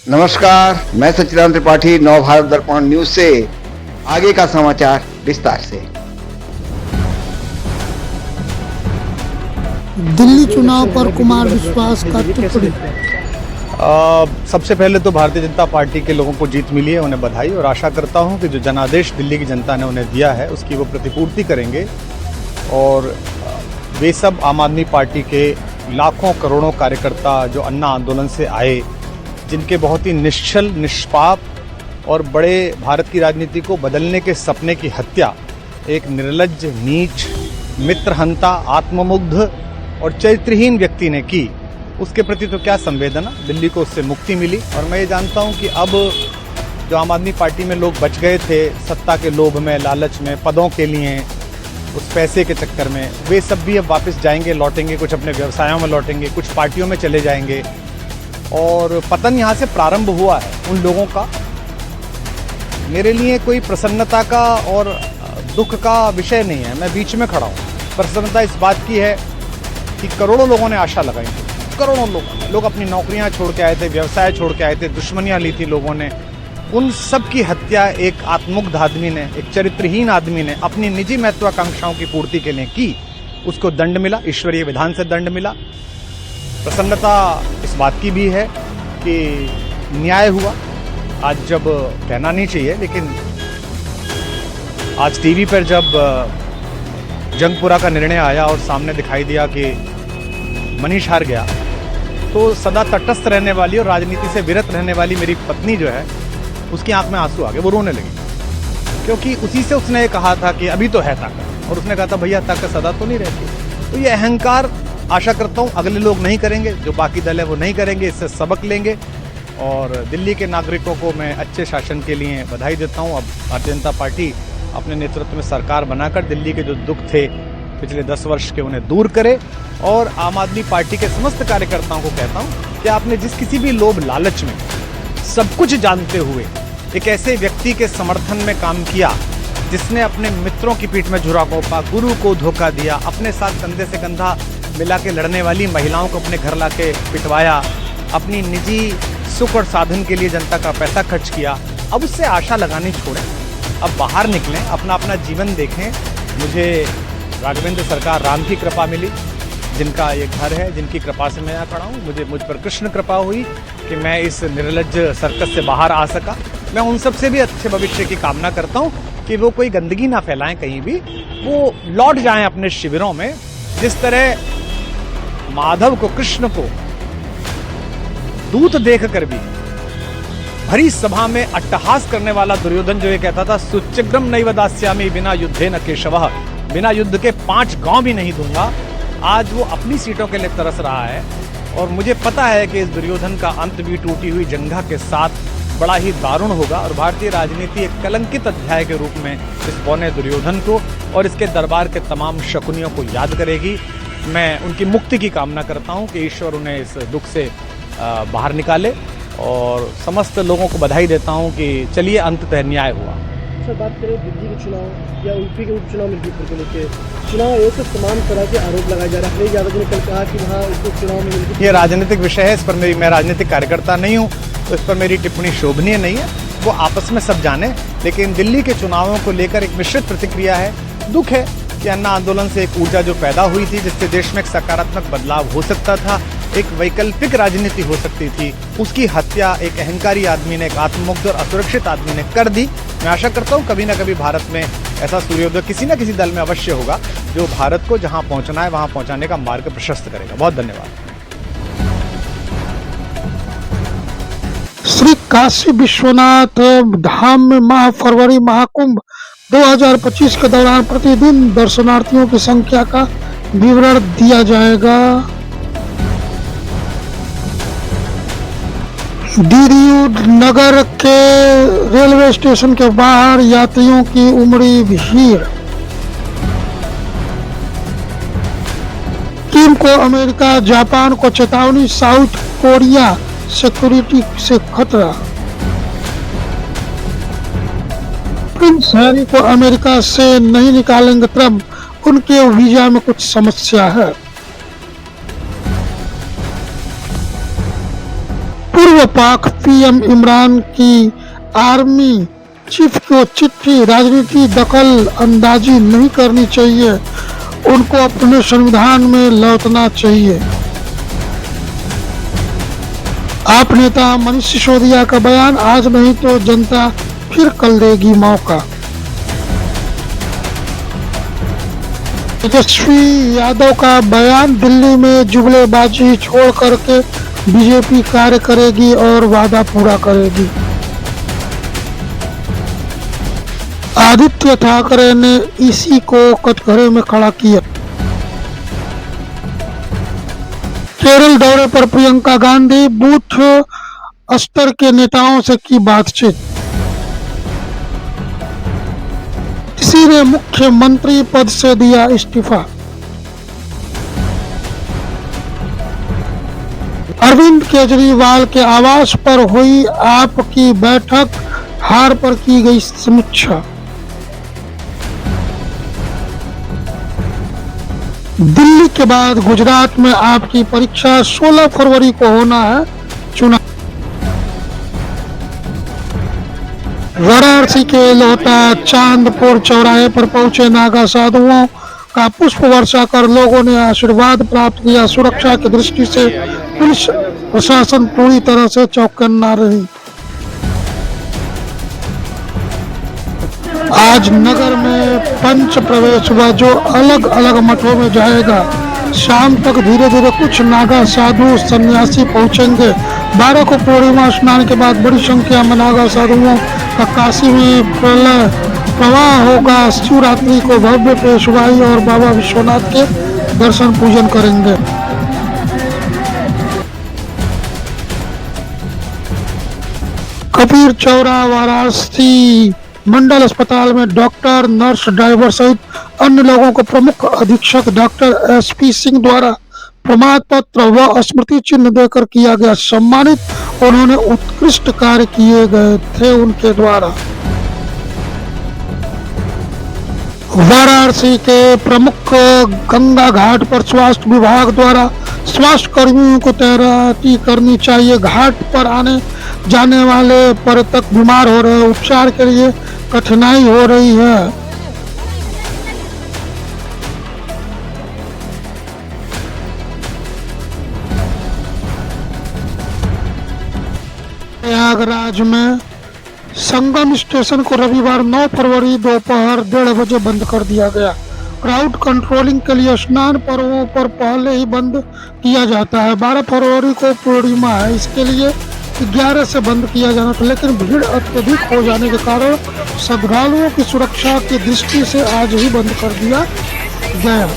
नमस्कार, मैं सच्चिदानंद त्रिपाठी नव भारत दर्पण न्यूज से आगे का समाचार विस्तार से। दिल्ली चुनाव पर कुमार विश्वास का टिप्पणी। सबसे पहले तो भारतीय जनता पार्टी के लोगों को जीत मिली है, उन्हें बधाई, और आशा करता हूं कि जो जनादेश दिल्ली की जनता ने उन्हें दिया है उसकी वो प्रतिपूर्ति करेंगे। और वे सब आम आदमी पार्टी के लाखों करोड़ों कार्यकर्ता जो अन्ना आंदोलन से आए, जिनके बहुत ही निश्चल, निष्पाप और बड़े भारत की राजनीति को बदलने के सपने की हत्या एक निर्लज्ज, नीच, मित्रहंता, आत्ममुग्ध और चरित्रहीन व्यक्ति ने की, उसके प्रति तो क्या संवेदना। दिल्ली को उससे मुक्ति मिली। और मैं ये जानता हूं कि अब जो आम आदमी पार्टी में लोग बच गए थे सत्ता के लोभ में, लालच में, पदों के लिए, उस पैसे के चक्कर में, वे सब भी अब वापस जाएंगे, लौटेंगे, कुछ अपने व्यवसायों में लौटेंगे, कुछ पार्टियों में चले जाएंगे। और पतन यहाँ से प्रारंभ हुआ है उन लोगों का। मेरे लिए कोई प्रसन्नता का और दुख का विषय नहीं है, मैं बीच में खड़ा हूँ। प्रसन्नता इस बात की है कि करोड़ों लोगों ने आशा लगाई थी, करोड़ों लोग अपनी नौकरियां छोड़ के आए थे, व्यवसाय छोड़ के आए थे, दुश्मनियां ली थी लोगों ने। उन सब की हत्या एक आत्ममुग्ध आदमी ने, एक चरित्रहीन आदमी ने अपनी निजी महत्वाकांक्षाओं की पूर्ति के लिए की। उसको दंड मिला, ईश्वरीय विधान से दंड मिला। प्रसन्नता इस बात की भी है कि न्याय हुआ। आज जब कहना नहीं चाहिए, लेकिन आज टीवी पर जब जंगपुरा का निर्णय आया और सामने दिखाई दिया कि मनीष हार गया, तो सदा तटस्थ रहने वाली और राजनीति से विरत रहने वाली मेरी पत्नी जो है, उसकी आंख में आंसू आ गए, वो रोने लगी। क्योंकि उसी से उसने कहा था कि अभी तो है ताकत, और उसने कहा था भैया ताकत सदा तो नहीं रहती। तो ये अहंकार आशा करता हूँ अगले लोग नहीं करेंगे, जो बाकी दल है वो नहीं करेंगे, इससे सबक लेंगे। और दिल्ली के नागरिकों को मैं अच्छे शासन के लिए बधाई देता हूँ। अब भारतीय जनता पार्टी अपने नेतृत्व में सरकार बनाकर दिल्ली के जो दुख थे पिछले 10 वर्ष के, उन्हें दूर करे। और आम आदमी पार्टी के समस्त कार्यकर्ताओं को कहता हूँ कि आपने जिस किसी भी लोभ लालच में, सब कुछ जानते हुए एक ऐसे व्यक्ति के समर्थन में काम किया जिसने अपने मित्रों की पीठ में झुरा घोंपा, गुरु को धोखा दिया, अपने साथ कंधे से कंधा मिला के लड़ने वाली महिलाओं को अपने घर लाके पिटवाया, अपनी निजी सुख और साधन के लिए जनता का पैसा खर्च किया, अब उससे आशा लगानी छोड़ें। अब बाहर निकलें, अपना अपना जीवन देखें। मुझे राघवेंद्र सरकार राम की कृपा मिली, जिनका ये घर है, जिनकी कृपा से मैं यहाँ खड़ा हूँ। मुझ पर कृष्ण कृपा हुई कि मैं इस निर्लज्ज सर्कस से बाहर आ सका। मैं उन सबसे भी अच्छे भविष्य की कामना करता हूँ कि वो कोई गंदगी ना फैलाएं कहीं भी, वो लौट जाएं अपने शिविरों में। जिस तरह माधव को, कृष्ण को दूत देखकर भी भरी सभा में अट्टहास करने वाला दुर्योधन जो ये कहता था, सुचिग्रम नैव दास्यामि बिना युद्धे न केशवः, बिना युद्ध के 5 गांव भी नहीं दूंगा, आज वो अपनी सीटों के लिए तरस रहा है। और मुझे पता है कि इस दुर्योधन का अंत भी टूटी हुई जंघा के साथ बड़ा ही दारुण होगा। और भारतीय राजनीति एक कलंकित अध्याय के रूप में इस बौने दुर्योधन को और इसके दरबार के तमाम शकुनियों को याद करेगी। मैं उनकी मुक्ति की कामना करता हूं कि ईश्वर उन्हें इस दुख से बाहर निकाले, और समस्त लोगों को बधाई देता हूं कि चलिए अंततः न्याय हुआ। सर, बात करें दिल्ली के चुनाव या यूपी के उपचुनाव मिर्जापुर को लेकर, चुनाव आयोग से तमाम तरह के आरोप लगाए जा रहे हैं। अखिलेश यादव ने कल कहा कि वहाँ उसको चुनाव में ये राजनीतिक विषय है, इस पर मैं राजनीतिक कार्यकर्ता नहीं हूँ, तो इस पर मेरी टिप्पणी शोभनीय नहीं है। वो आपस में सब जाने। लेकिन दिल्ली के चुनावों को लेकर एक मिश्रित प्रतिक्रिया है। दुख है कि अन्ना आंदोलन से एक ऊर्जा जो पैदा हुई थी, जिससे देश में एक सकारात्मक बदलाव हो सकता था, एक वैकल्पिक राजनीति हो सकती थी, उसकी हत्या एक अहंकारी आदमी ने, एक आत्ममुग्ध और असुरक्षित आदमी ने कर दी। मैं आशा करता हूँ कभी ना कभी भारत में ऐसा सूर्योदय किसी न किसी दल में अवश्य होगा, जो भारत को जहां पहुंचना है वहां पहुंचाने का मार्ग प्रशस्त करेगा। बहुत धन्यवाद। श्री काशी विश्वनाथ धाम में माह फरवरी महाकुंभ 2025 के दौरान प्रतिदिन दर्शनार्थियों की संख्या का विवरण दिया जाएगा। दीदियू नगर के रेलवे स्टेशन के बाहर यात्रियों की उमड़ी भीड़। किम को अमेरिका, जापान को चेतावनी, साउथ कोरिया सिक्योरिटी से खतरा। प्रिंस हैरी को अमेरिका से नहीं निकालेंगे ट्रंप, उनके वीजा में कुछ समस्या है। पूर्व पाक पीएम इमरान की आर्मी चीफ को चिट्ठी, राजनीति दखल अंदाजी नहीं करनी चाहिए, उनको अपने संविधान में लौटना चाहिए। आप नेता मनीष सिसोदिया का बयान, आज नहीं तो जनता फिर कल देगी मौका। तेजस्वी यादव का बयान, दिल्ली में जुमलेबाजी छोड़ करके बीजेपी कार्य करेगी और वादा पूरा करेगी। आदित्य ठाकरे ने इसी को कटघरे में खड़ा किया। केरल दौरे पर प्रियंका गांधी, बूथ स्तर के नेताओं से की बातचीत। किसी ने मुख्यमंत्री पद से दिया इस्तीफा। अरविंद केजरीवाल के आवास पर हुई आपकी बैठक, हार पर की गई समीक्षा। दिल्ली के बाद गुजरात में आपकी परीक्षा, 16 फरवरी को होना है चुनाव। वाराणसी के लोटा चांदपुर चौराहे पर पहुंचे नागा साधुओं का पुष्प वर्षा कर लोगों ने आशीर्वाद प्राप्त किया। सुरक्षा की दृष्टि से पुलिस प्रशासन पूरी तरह से चौकन्ना रही। आज नगर में पंच प्रवेश हुआ, जो अलग अलग मठों में जाएगा। शाम तक धीरे धीरे कुछ नागा साधु सन्यासी पहुंचेंगे। 12 को पूर्णिमा स्नान के बाद बड़ी संख्या में नागा साधुओं का काशी में प्रवाह होगा। शिवरात्रि को भव्य पेशवाई और बाबा विश्वनाथ के दर्शन पूजन करेंगे। कबीर चौरा वाराणसी मंडल अस्पताल में डॉक्टर, नर्स, ड्राइवर सहित अन्य लोगों को प्रमुख अधीक्षक डॉक्टर एसपी सिंह द्वारा प्रमाण पत्र व स्मृति चिन्ह देकर किया गया सम्मानित। उन्होंने उत्कृष्ट कार्य किए गए थे उनके द्वारा। वाराणसी के प्रमुख गंगा घाट पर स्वास्थ्य विभाग द्वारा स्वास्थ्य कर्मियों को तैनाती करनी चाहिए। घाट पर आने जाने वाले पर्यटक बीमार हो रहे हैं, उपचार के लिए कठिनाई हो रही है। प्रयागराज में संगम स्टेशन को रविवार 9 फरवरी दोपहर 1:30 बजे बंद कर दिया गया। क्राउड कंट्रोलिंग के लिए स्नान पर्वों पर पहले ही बंद किया जाता है। 12 फरवरी को पूर्णिमा है, इसके लिए 11 से बंद किया जाना था, लेकिन भीड़ अत्यधिक हो जाने के कारण श्रद्धालुओं की सुरक्षा की दृष्टि से आज ही बंद कर दिया गया।